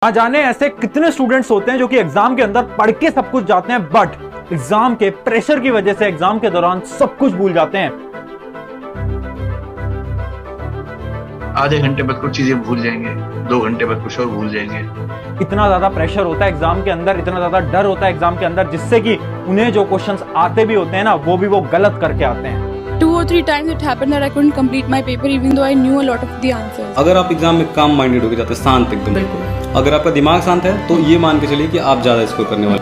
ना जाने ऐसे कितने स्टूडेंट्स होते हैं जो कि एग्जाम के अंदर पढ़ के सब कुछ जाते हैं, बट एग्जाम के प्रेशर की वजह से एग्जाम के दौरान सब कुछ भूल जाते हैं। आधे घंटे बाद कुछ चीजें भूल जाएंगे, 2 घंटे बाद कुछ और भूल जाएंगे। इतना ज्यादा प्रेशर होता है एग्जाम के अंदर, इतना ज्यादा डर होता है एग्जाम के अंदर, जिससे कि उन्हें जो क्वेश्चंस आते भी होते हैं ना, वो गलत करके आते हैं। 2 or 3 times it happened that I couldn't complete my paper even though I knew a lot of the answers. अगर आप एग्जाम में काम माइंडेड होकर जाते हैं, शांत एकदम, अगर आपका दिमाग शांत है तो ये मान के चलिए कि आप ज्यादा स्कोर करने वाले।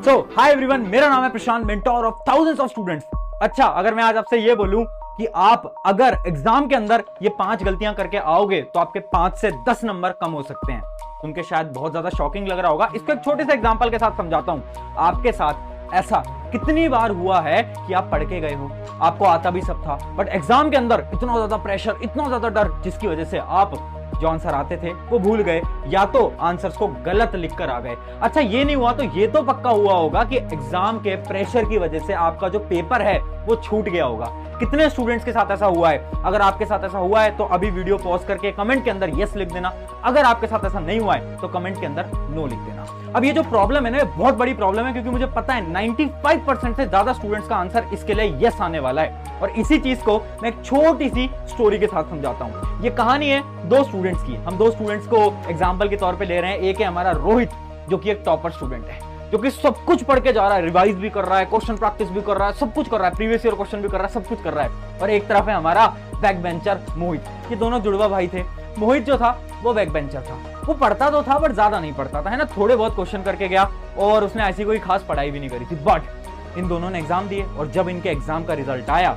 सो हाय एवरीवन, मेरा नाम है Prashant, mentor of thousands of students. अच्छा, अगर मैं आज आपसे ये बोलूं कि आप अगर एग्जाम के अंदर ये 5 गलतियां करके आओगे तो आपके 5 से 10 नंबर कम हो सकते हैं। उनके शायद बहुत ज्यादा शॉकिंग लग रहा होगा। इसको एक छोटे से एग्जांपल के साथ समझाता हूं। आपके साथ ऐसा कितनी बार हुआ है कि आप पढ़ के गए हो, आपको आता भी सब था, बट एग्जाम के अंदर इतना ज्यादा प्रेशर, इतना ज्यादा डर, जिसकी वजह से आप जो आंसर आते थे वो भूल गए या तो आंसर्स को गलत लिखकर आ गए। अच्छा, ये नहीं हुआ तो ये तो पक्का हुआ होगा कि एग्जाम के प्रेशर की वजह से आपका जो पेपर है वो छूट गया होगा। कितने स्टूडेंट्स के साथ ऐसा हुआ है? अगर आपके साथ ऐसा हुआ है तो अभी वीडियो पॉज करके कमेंट के अंदर यस लिख देना। अगर आपके साथ ऐसा नहीं हुआ है तो कमेंट के अंदर नो लिख देना। अब ये जो प्रॉब्लम है ना, बहुत बड़ी प्रॉब्लम है, क्योंकि मुझे पता है 95% से ज्यादा स्टूडेंट्स का आंसर इसके लिए यस आने वाला है। और इसी चीज को मैं एक छोटी सी स्टोरी के साथ समझाता हूं। ये कहानी है 2 स्टूडेंट्स की। हम 2 स्टूडेंट्स को एग्जाम्पल के तौर पे ले रहे हैं। एक है हमारा रोहित, जो कि एक टॉपर स्टूडेंट है, जो कि सब कुछ पढ़ के जा रहा है, रिवाइज भी कर रहा है, क्वेश्चन प्रैक्टिस भी कर रहा है, सब कुछ कर रहा है, प्रीवियस ईयर क्वेश्चन भी कर रहा है, सब कुछ कर रहा है। और एक तरफ है हमारा बैक बेंचर मोहित। ये दोनों जुड़वा भाई थे। मोहित जो था वो बैक बेंचर था। वो पढ़ता तो था बट ज्यादा नहीं पढ़ता था, है ना, थोड़े बहुत क्वेश्चन करके गया और उसने ऐसी कोई खास पढ़ाई भी नहीं करी थी। बट इन दोनों ने एग्जाम दिए और जब इनके एग्जाम का रिजल्ट आया,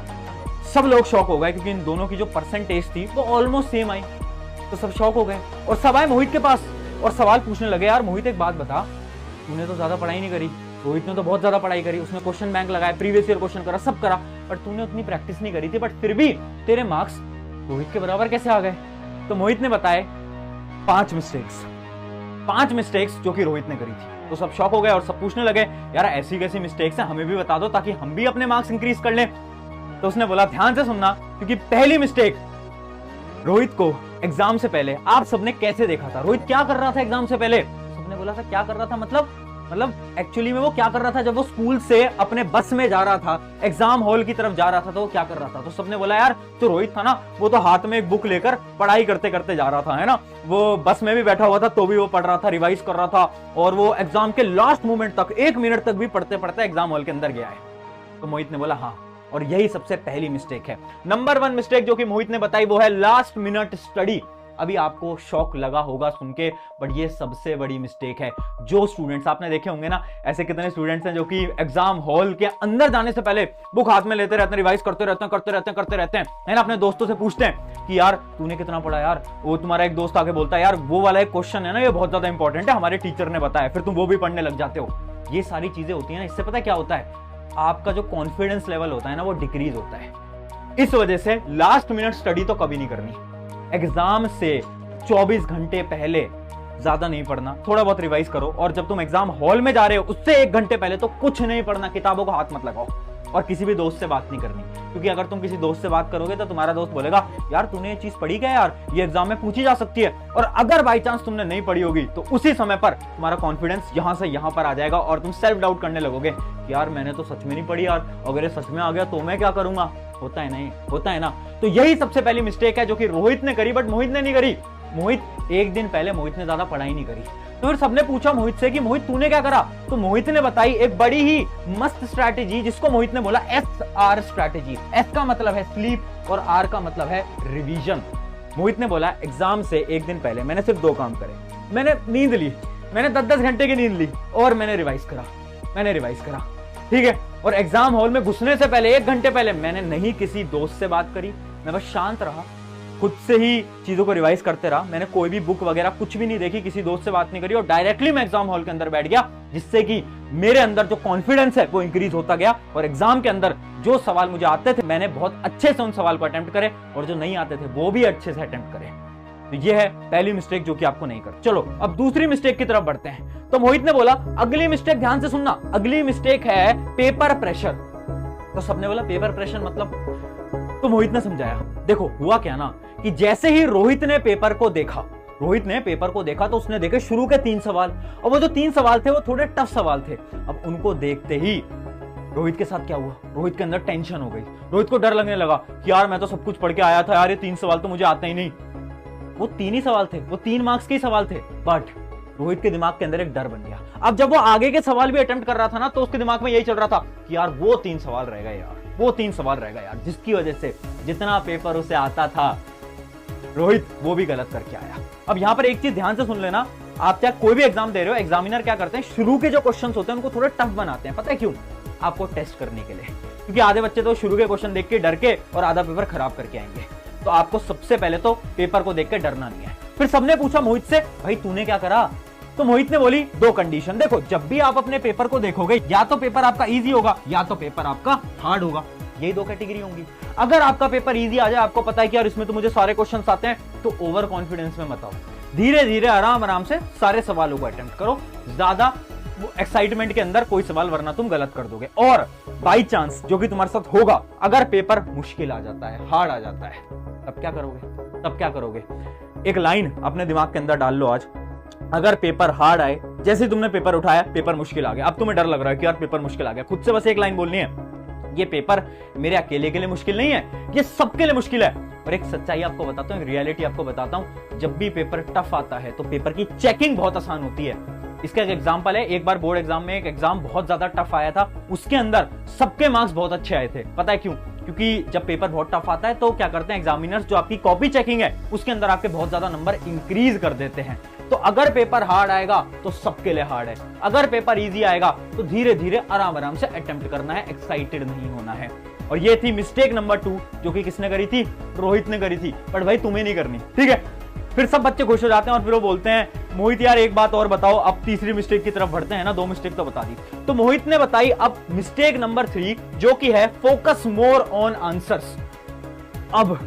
सब लोग शॉक हो गए, क्योंकि इन दोनों की जो परसेंटेज थी वो ऑलमोस्ट सेम आई। तो सब शॉक हो गए और सब आए मोहित के पास और सवाल पूछने लगे, यार मोहित एक बात बता, तूने तो ज्यादा पढ़ाई नहीं करी, रोहित ने तो बहुत ज्यादा पढ़ाई करी, उसने क्वेश्चन बैंक लगाया, प्रीवियस ईयर क्वेश्चन करा, सब करा, बट तूने उतनी प्रैक्टिस नहीं करी थी, बट फिर भी तेरे मार्क्स रोहित के बराबर कैसे आ गए? तो मोहित ने बताए 5 मिस्टेक्स जो कि रोहित ने करी थी। तो सब शॉक हो गए और सब पूछने लगे, यार ऐसी कैसी मिस्टेक्स हैं, हमें भी बता दो ताकि हम भी अपने मार्क्स इंक्रीज कर लें। तो उसने बोला, ध्यान से सुनना, क्योंकि पहली मिस्टेक, रोहित को एग्जाम से पहले आप सबने कैसे देखा था? रोहित क्या कर रहा था एग्जाम से पहले? सबने बोला था क्या कर रहा था, मतलब एक्चुअली में वो क्या कर रहा था, जब वो स्कूल से अपने बस में जा रहा था, एग्जाम हॉल की तरफ जा रहा था, तो वो क्या कर रहा था? तो सबने बोला, यार जो रोहित था ना, वो तो हाथ में एक बुक लेकर पढ़ाई करते करते जा रहा था, है ना, वो बस में भी बैठा हुआ था तो भी वो पढ़ रहा था, रिवाइज कर रहा था, और वो एग्जाम के लास्ट मोमेंट तक, 1 मिनट तक भी पढ़ते पढ़ते एग्जाम हॉल के अंदर गया है। तो मोहित ने बोला हाँ, और यही सबसे पहली मिस्टेक है। नंबर 1 मिस्टेक जो कि मोहित ने बताई वो है लास्ट मिनट स्टडी। अभी आपको शॉक लगा होगा सुन के, बट ये सबसे बड़ी मिस्टेक है। जो स्टूडेंट्स आपने देखे होंगे ना, ऐसे कितने स्टूडेंट्स हैं जो कि एग्जाम हॉल के अंदर जाने से पहले बुक हाथ में लेते रहते हैं, रिवाइज करते रहते हैं, है ना, अपने दोस्तों से पूछते हैं कि यार तूने कितना पढ़ा यार। वो तुम्हारा एक दोस्त आके बोलता है, यार वो वाला एक क्वेश्चन है ना, ये बहुत ज्यादा इंपॉर्टेंट है, हमारे टीचर ने बताया, फिर तुम वो भी पढ़ने लग जाते हो। ये सारी चीजें होती है ना, इससे पता क्या होता है, आपका जो कॉन्फिडेंस लेवल होता है ना, वो डिक्रीज होता है। इस वजह से लास्ट मिनट स्टडी तो कभी नहीं करनी। एग्जाम से 24 घंटे पहले ज्यादा नहीं पढ़ना, थोड़ा बहुत रिवाइज करो, और जब तुम एग्जाम हॉल में जा रहे हो उससे 1 घंटे पहले तो कुछ नहीं पढ़ना, किताबों को हाथ मत लगाओ, और किसी भी दोस्त से बात नहीं करनी, क्योंकि अगर तुम किसी दोस्त से बात करोगे तो तुम्हारा दोस्त बोलेगा, यार तूने ये चीज पढ़ी क्या यार, ये एग्जाम में पूछी जा सकती है। और अगर बाई चांस तुमने नहीं पढ़ी होगी तो उसी समय पर तुम्हारा कॉन्फिडेंस यहां से यहां पर आ जाएगा और तुम सेल्फ डाउट करने लगोगे कि यार मैंने तो सच में नहीं पढ़ी यार, अगर ये सच में आ गया तो मैं क्या करूंगा। होता है ना। तो यही सबसे पहली मिस्टेक है जो कि रोहित ने करी, बट मोहित ने नहीं करी। मोहित एक दिन पहले मोहित ने ज्यादा पढ़ाई नहीं करी। तो फिर सबने पूछा मोहित से कि मोहित तूने क्या करा? तो मोहित ने बताई एक बड़ी ही मस्त स्ट्रैटेजी, जिसको मोहित ने बोला SR स्ट्रैटेजी। S का मतलब है स्लीप और R का मतलब है रिवीजन। मोहित ने बोला, एग्जाम से 1 दिन पहले मैंने सिर्फ 2 काम करे। मैंने नींद ली, मैंने 10-10 घंटे की नींद ली, और मैंने रिवाइज करा, ठीक है। और एग्जाम हॉल में घुसने से पहले 1 घंटे पहले मैंने नहीं किसी दोस्त से बात करी, मैं बस शांत रहा, खुद से ही चीजों को रिवाइज करते रहा। मैंने कोई भी बुक वगैरह कुछ भी नहीं देखी, किसी दोस्त से बात नहीं करी, और डायरेक्टली मैं एग्जाम हॉल के अंदर बैठ गया, जिससे कि मेरे अंदर जो कॉन्फिडेंस है वो इंक्रीज होता गया। और एग्जाम के अंदर जो सवाल मुझे आते थे, मैंने बहुत अच्छे से उन सवाल को अटेम्प्ट करे, और जो नहीं आते थे वो भी अच्छे से अटेम्प्ट करे। तो ये है पहली मिस्टेक जो कि आपको नहीं कर। चलो अब दूसरी मिस्टेक की तरफ बढ़ते हैं। तो मोहित ने बोला, अगली मिस्टेक ध्यान से सुनना, अगली मिस्टेक है पेपर प्रेशर। तो सबने बोला पेपर प्रेशर मतलब? तो मोहित ने समझाया, देखो हुआ क्या ना, कि जैसे ही रोहित ने पेपर को देखा रोहित ने पेपर को देखा तो उसने देखे शुरू के 3 सवाल, और वो जो 3 सवाल थे वो थोड़े टफ सवाल थे। अब उनको देखते ही रोहित के साथ क्या हुआ, रोहित के अंदर टेंशन हो गई। रोहित को डर लगने लगा कि यार मैं तो सब कुछ पढ़ के आया था यार, ये 3 सवाल तो मुझे आते ही नहीं। वो 3 ही सवाल थे, वो 3 मार्क्स के ही सवाल थे, बट रोहित के दिमाग के अंदर एक डर बन गया। अब जब वो आगे के सवाल भी अटेम्प्ट कर रहा था ना, तो उसके दिमाग में यही चल रहा था कि यार वो 3 सवाल रह गए यार, वो 3 सवाल रह गए यार, जिसकी वजह से जितना पेपर उसे आता था रोहित वो भी गलत करके आया। अब यहां पर एक चीज ध्यान से सुन लेना, आप चाहे कोई भी एग्जाम दे रहे हो, एग्जामिनर क्या करते हैं, शुरू के जो क्वेश्चंस होते हैं उनको थोड़े टफ बनाते हैं। पता है क्यों? आपको टेस्ट करने के लिए, क्योंकि आधे बच्चे तो शुरू के क्वेश्चन देख के डर के और आधा पेपर खराब करके आएंगे। तो आपको सबसे पहले तो पेपर को देख के डरना नहीं है। फिर सबने पूछा मोहित से, भाई तूने क्या करा? तो मोहित ने बोली 2 कंडीशन। देखो, जब भी आप अपने पेपर को देखोगे, या तो पेपर आपका इजी होगा या तो पेपर आपका हार्ड होगा, यही 2 कैटेगरी होंगी। अगर आपका पेपर इजी आ जाए, आपको पता है कि यार इसमें तो मुझे सारे क्वेश्चंस आते हैं, तो ओवर कॉन्फिडेंस में मत आओ। धीरे धीरे आराम आराम से सारे सवालों को अटेम्प्ट करो। ज्यादा एक्साइटमेंट के अंदर कोई सवाल, वरना तुम गलत कर दोगे। और बाई चांस जो कि तुम्हारे साथ होगा, अगर पेपर मुश्किल आ जाता है, हार्ड आ जाता है, तब क्या करोगे? तब क्या करोगे? एक लाइन अपने दिमाग के अंदर डाल लो आज, अगर पेपर हार्ड आए, जैसे तुमने पेपर उठाया, पेपर मुश्किल आ गया, अब तुम्हें डर लग रहा है कि यार पेपर मुश्किल आ गया, खुद से बस एक लाइन बोलनी है, ये पेपर मेरे अकेले के लिए मुश्किल नहीं है, ये सबके लिए मुश्किल है। और एक सच्चाई आपको बताता हूं, एक रियलिटी आपको बताता हूं, जब भी पेपर टफ आता है तो पेपर की चेकिंग बहुत आसान होती है। इसका एक एग्जांपल है, एक बार बोर्ड एग्जाम में एक एग्जाम बहुत ज्यादा टफ आया था, उसके अंदर सबके मार्क्स बहुत अच्छे आए थे। पता है क्यों? क्योंकि जब पेपर बहुत टफ आता है तो क्या करते हैं एग्जामिनर्स, जो आपकी कॉपी चेकिंग है उसके अंदर आपके बहुत ज्यादा नंबर इंक्रीज कर देते हैं। तो अगर पेपर हार्ड आएगा तो सबके लिए हार्ड है, अगर पेपर इजी आएगा तो धीरे धीरे आराम आराम से अटेम्प्ट करना है, एक्साइटेड नहीं होना है। और ये थी मिस्टेक नंबर 2, जो कि किसने करी थी? रोहित ने करी थी। बट भाई तुम्हें नहीं करनी, ठीक है? फिर सब बच्चे खुश हो जाते हैं और फिर वो बोलते हैं, मोहित यार एक बात और बताओ, अब तीसरी मिस्टेक की तरफ बढ़ते हैं ना, 2 मिस्टेक तो बता दी। तो मोहित ने बताई अब मिस्टेक नंबर 3, जो कि है फोकस मोर ऑन आंसर्स। अब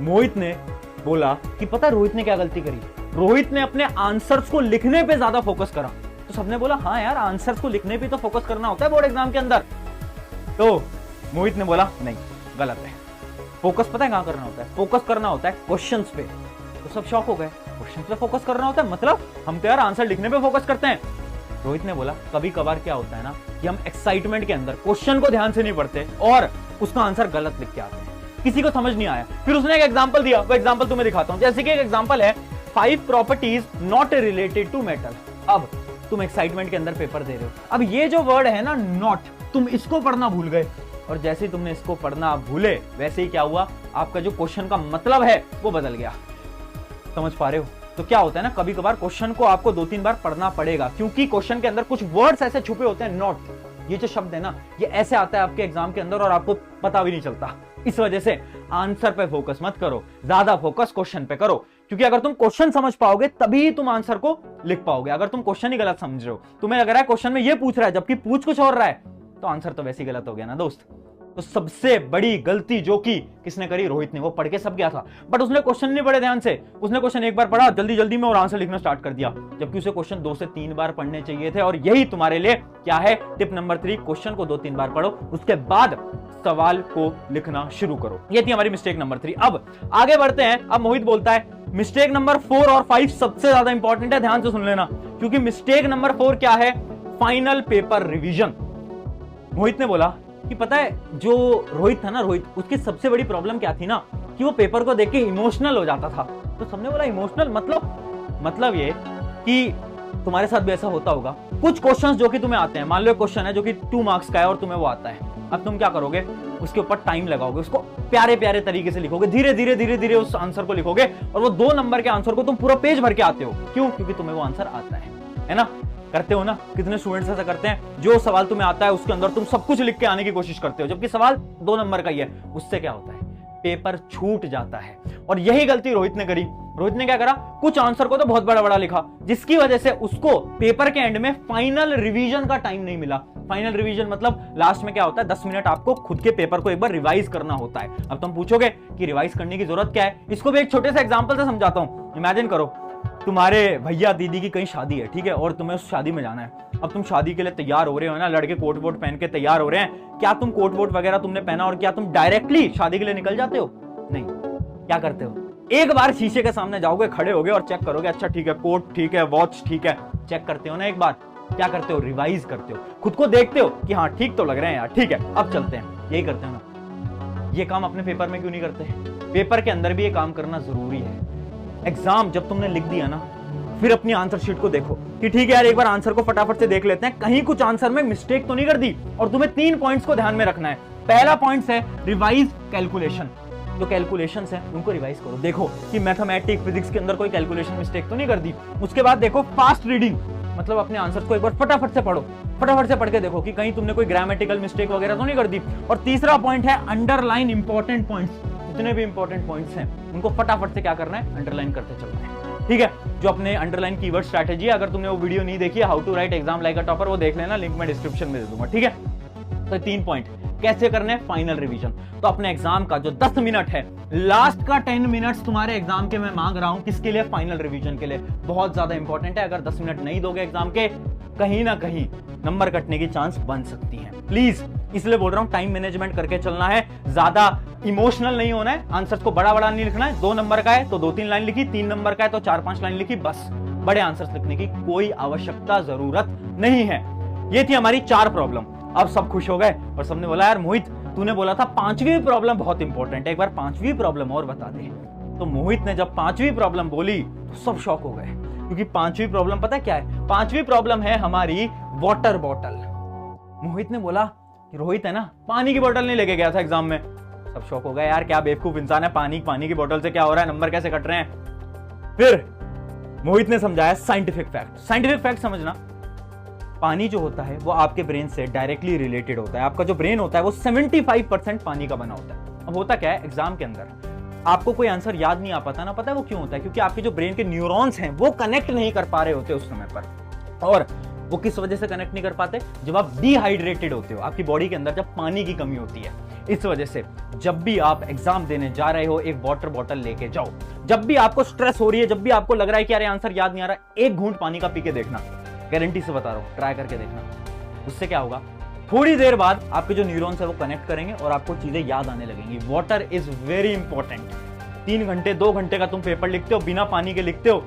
मोहित ने बोला कि पता है रोहित ने क्या गलती करी? रोहित ने अपने आंसर्स को लिखने पे ज्यादा फोकस करा। तो सबने बोला हाँ यार, आंसर्स को लिखने पे तो फोकस करना होता है बोर्ड एग्जाम के अंदर। तो मोहित ने बोला नहीं, गलत है, फोकस पता है कहां करना होता है? फोकस करना होता है क्वेश्चंस पे। तो सब शॉक हो गए, क्वेश्चंस पे फोकस करना होता है मतलब? हम तो यार आंसर लिखने पे फोकस करते हैं। रोहित ने बोला कभी कभार क्या होता है ना कि हम एक्साइटमेंट के अंदर क्वेश्चन को ध्यान से नहीं पढ़ते और उसका आंसर गलत लिख के आते हैं, किसी को समझ नहीं आया। फिर उसने एक एग्जांपल दिया, वो एग्जांपल तुम्हें दिखाता हूं। जैसे कि एक एग्जांपल है 5 properties not related to metal. अब तुम एक्साइटमेंट के अंदर पेपर दे रहे हो, अब ये जो वर्ड है ना नॉट, तुम इसको पढ़ना भूल गए, और जैसे ही तुमने इसको पढ़ना भूले वैसे ही क्या हुआ, आपका जो क्वेश्चन का मतलब है वो बदल गया। समझ पा रहे हो? तो क्या होता है ना, कभी कभार क्वेश्चन को आपको 2-3 बार पढ़ना पड़ेगा, क्योंकि क्वेश्चन के अंदर कुछ वर्ड्स ऐसे छुपे होते हैं। नॉट, ये जो शब्द है ना, ये ऐसे आता है आपके एग्जाम के अंदर और आपको पता भी नहीं चलता। इस वजह से आंसर पे फोकस मत करो, ज्यादा फोकस क्वेश्चन पे करो, क्योंकि अगर तुम क्वेश्चन समझ पाओगे तभी तुम आंसर को लिख पाओगे। अगर तुम क्वेश्चन ही गलत समझ रहे हो, तुम्हें लग रहा है क्वेश्चन में ये पूछ रहा है जबकि पूछ कुछ और रहा है, तो आंसर तो वैसे ही गलत हो गया ना दोस्त। तो सबसे बड़ी गलती जो कि किसने करी? रोहित ने। वो पढ़ के सब गया था, बट उसने क्वेश्चन नहीं पढ़े ध्यान से। उसने क्वेश्चन एक बार पढ़ा जल्दी जल्दी में और आंसर लिखना स्टार्ट कर दिया, जबकि उसे क्वेश्चन 2 से 3 बार पढ़ने चाहिए थे। और यही तुम्हारे लिए क्या है टिप नंबर 3, क्वेश्चन को 2-3 बार पढ़ो, उसके बाद सवाल को लिखना शुरू करो। ये थी हमारी मिस्टेक नंबर 3। अब आगे बढ़ते हैं। अब मोहित बोलता है मिस्टेक नंबर 4 और 5 सबसे ज्यादा इंपॉर्टेंट है, ध्यान से सुन लेना, क्योंकि मिस्टेक नंबर 4 क्या है? Final paper revision. मोहित ने बोला कि पता है जो रोहित था ना, रोहित, उसकी सबसे बड़ी प्रॉब्लम क्या थी ना कि वो पेपर को देख के इमोशनल हो जाता था। तो सबने बोला इमोशनल मतलब ये कि तुम्हारे साथ भी ऐसा होता होगा। कुछ क्वेश्चंस जो कि तुम्हें आते हैं, मान लो क्वेश्चन है जो कि 2 मार्क्स का है और तुम्हें वो आता है, अब तुम क्या करोगे? उसके ऊपर टाइम लगाओगे, उसको प्यारे प्यारे तरीके से लिखोगे, धीरे धीरे उस आंसर को लिखोगे, और वो 2 नंबर के आंसर को तुम पूरा पेज भर के आते हो। क्यों? क्योंकि तुम्हें वो आंसर आता है ना? करते हो ना? कितने स्टूडेंट्स ऐसा करते हैं, जो सवाल तुम्हें आता है उसके अंदर तुम सब कुछ लिख के आने की कोशिश करते हो, जबकि सवाल 2 नंबर का ही है। उससे क्या होता है? पेपर छूट जाता है। और यही गलती रोहित ने करी। रोहित ने क्या करा? कुछ आंसर को तो बहुत बड़ा बड़ा लिखा, जिसकी वजह से उसको पेपर के एंड में फाइनल रिवीजन का टाइम नहीं मिला। फाइनल रिवीजन मतलब लास्ट में क्या होता है, 10 मिनट आपको खुद के पेपर को एक बार रिवाइज करना होता है। अब तुम पूछोगे कि रिवाइज करने की जरूरत क्या है? इसको भी एक छोटे से एग्जांपल से समझाता हूं। इमेजिन करो तुम्हारे भैया दीदी की कहीं शादी है, ठीक है, और तुम्हें उस शादी में जाना है। अब तुम शादी के लिए तैयार हो रहे हो ना, लड़के कोट वोट पहन के तैयार हो रहे हैं। क्या तुम कोट वोट वगैरह तुमने पहना और क्या तुम डायरेक्टली शादी के लिए निकल जाते हो? नहीं। क्या करते हो? एक बार शीशे के सामने जाओगे, खड़े होगे और चेक करोगे, अच्छा ठीक है, कोट ठीक है, वॉच ठीक है, चेक करते हो ना एक बार, क्या करते हो, रिवाइज करते हो, खुद को देखते हो कि हाँ ठीक तो लग रहे हैं यार, ठीक है अब चलते हैं, यही करते हो ना। ये काम अपने पेपर में क्यों नहीं करते? पेपर के अंदर भी ये काम करना जरूरी है। एग्जाम जब तुमने लिख दिया ना, फिर अपनी आंसर शीट को देखो कि ठीक है यार, एक बार आंसर को फटाफट से देख लेते हैं, कहीं कुछ आंसर में मिस्टेक तो नहीं कर दी। और तुम्हें 3 पॉइंट्स को ध्यान में रखना है। पहला पॉइंट है रिवाइज कैलकुलेशन। जो कैलकुलेशंस हैं उनको रिवाइज करो, देखो कि मैथमेटिक्स फिजिक्स के अंदर कोई कैलकुलेशन मिस्टेक तो नहीं कर दी। उसके बाद देखो फास्ट रीडिंग, मतलब अपने आंसर को एक बार फटाफट से पढ़ो, फटाफट से पढ़ के देखो कि कहीं तुमने कोई ग्रामेटिकल मिस्टेक वगैरह तो नहीं कर दी। और तीसरा पॉइंट है अंडरलाइन इंपॉर्टेंट पॉइंट्स। जितने भी इंपॉर्टेंट पॉइंट्स हैं उनको फटाफट से क्या करना है, अंडरलाइन करते चलना है, ठीक है। जो अपने अंडरलाइन कीवर्ड स्ट्रैटेजी है, अगर तुमने वो वीडियो नहीं देखी है, how to write exam like a topper, वो देख लेना, लिंक मैं डिस्क्रिप्शन में दे दूंगा, ठीक है। तो 3 पॉइंट कैसे करने हैं, फाइनल रिवीजन। तो अपने एग्जाम का जो 10 मिनट है, लास्ट का 10 मिनट्स तुम्हारे एग्जाम के मैं मांग रहा हूं, किसके लिए, फाइनल रिवीजन के लिए। बहुत ज्यादा इंपॉर्टेंट है। अगर 10 मिनट नहीं दोगे एग्जाम के, कहीं ना कहीं नंबर कटने की चांस बन सकती है। प्लीज इसलिए बोल रहा हूं, टाइम मैनेजमेंट करके चलना है, ज्यादा इमोशनल नहीं होना है। आंसर्स को बड़ा बड़ा नहीं लिखना है। 2 नंबर का है तो 2-3 लाइन लिखी, 3 नंबर का है तो 4-5 लाइन लिखी, बस। बड़े आंसर्स लिखने की कोई आवश्यकता जरूरत नहीं है। ये थी हमारी 4 प्रॉब्लम। अब सब खुश हो गए और सबने बोला यार मोहित, तूने बोला था 5वीं प्रॉब्लम बहुत इंपॉर्टेंट है, एक बार 5वीं प्रॉब्लम और बता दे। तो मोहित ने जब 5वीं प्रॉब्लम बोली तो सब शॉक हो गए, क्योंकि 5वीं प्रॉब्लम पता है क्या है? 5वीं प्रॉब्लम है हमारी वाटर बॉटल। मोहित ने बोला कि रोहित है ना, पानी की बोतल नहीं लेके गया था एग्जाम में। सब शॉक हो गए, यार क्या बेवकूफ इंसान है, पानी की बोतल से क्या हो रहा है, नंबर कैसे कट रहे हैं। फिर मोहित ने समझाया साइंटिफिक फैक्ट। साइंटिफिक फैक्ट समझना, पानी जो होता है वो आपके ब्रेन से डायरेक्टली रिलेटेड होता है। आपका जो ब्रेन होता है वो 75% पानी का बना होता है। अब होता क्या है, एग्जाम के अंदर आपको कोई आंसर याद नहीं आ पाता ना, पता है वो क्यों होता है? क्योंकि आपके जो ब्रेन के न्यूरॉन्स हैं वो कनेक्ट नहीं कर पा रहे होते उस समय पर। और वो किस वजह से कनेक्ट नहीं कर पाते? जब आप डिहाइड्रेटेड होते हो, आपकी बॉडी के अंदर जब पानी की कमी होती है। इस वजह से जब भी आप एग्जाम देने जा रहे हो, एक वाटर बॉटल लेके जाओ। जब भी आपको स्ट्रेस हो रही है, जब भी आपको लग रहा है कि अरे आंसर याद नहीं आ रहा, एक घूंट पानी का पी के देखना, गारंटी से बता रहा हूं, ट्राई करके देखना। उससे क्या होगा, थोड़ी देर बाद आपके जो न्यूरॉन्स है वो कनेक्ट करेंगे और आपको चीजें याद आने लगेंगी। Water is very important. 3 घंटे 2 घंटे का तुम पेपर लिखते हो, बिना पानी के लिखते हो,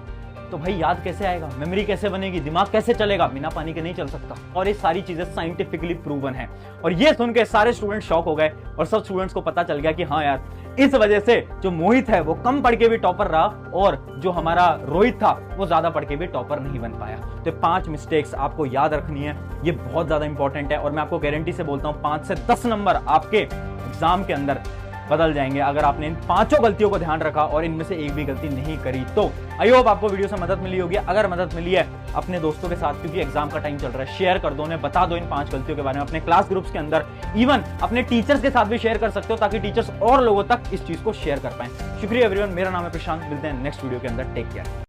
तो भाई याद कैसे आएगा, मेमोरी कैसे बनेगी, दिमाग कैसे चलेगा? बिना पानी के नहीं चल सकता। और ये सारी चीजें साइंटिफिकली प्रूवन है। और ये सुन के सारे स्टूडेंट शॉक हो गए और सब स्टूडेंट्स को पता चल गया कि हाँ यार, इस वजह से जो मोहित है वो कम पढ़ के भी टॉपर रहा और जो हमारा रोहित था वो ज्यादा पढ़ के भी टॉपर नहीं बन पाया। तो 5 मिस्टेक्स आपको याद रखनी है, ये बहुत ज्यादा इंपॉर्टेंट है। और मैं आपको गारंटी से बोलता हूं 5 से 10 नंबर आपके एग्जाम के अंदर बदल जाएंगे अगर आपने इन 5 गलतियों को ध्यान रखा और इनमें से एक भी गलती नहीं करी। तो आई होप आपको वीडियो से मदद मिली होगी। अगर मदद मिली है, अपने दोस्तों के साथ, क्योंकि एग्जाम का टाइम चल रहा है, शेयर कर दो, उन्हें बता दो इन 5 गलतियों के बारे में। अपने क्लास ग्रुप्स के अंदर, इवन अपने टीचर्स के साथ भी शेयर कर सकते हो, ताकि टीचर्स और लोगों तक इस चीज को शेयर कर पाए। शुक्रिया एवरीवन, मेरा नाम है प्रशांत, मिलते हैं नेक्स्ट वीडियो के अंदर। Take care.